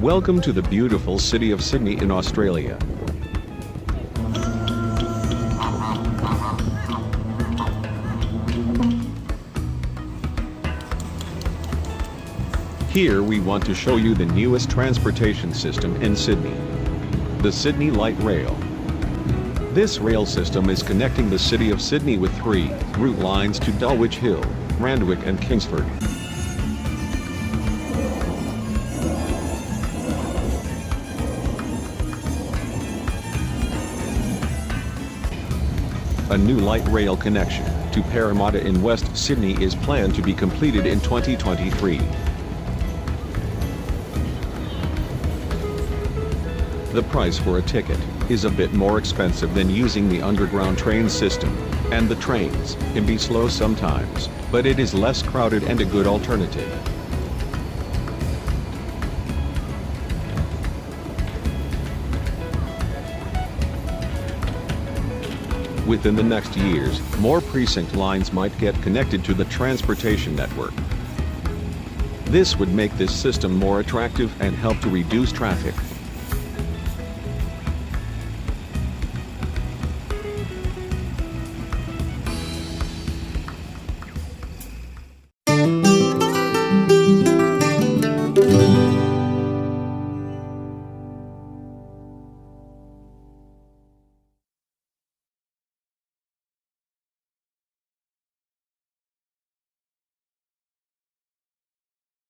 Welcome to the beautiful city of Sydney in Australia. Here we want to show you the newest transportation system in Sydney. The Sydney Light Rail. This rail system is connecting the city of Sydney with 3 route lines to Dulwich Hill, Randwick and Kingsford. A new light rail connection to Parramatta in West Sydney is planned to be completed in 2023. The price for a ticket is a bit more expensive than using the underground train system, and the trains can be slow sometimes, but it is less crowded and a good alternative. Within the next years, more precinct lines might get connected to the transportation network. This would make this system more attractive and help to reduce traffic.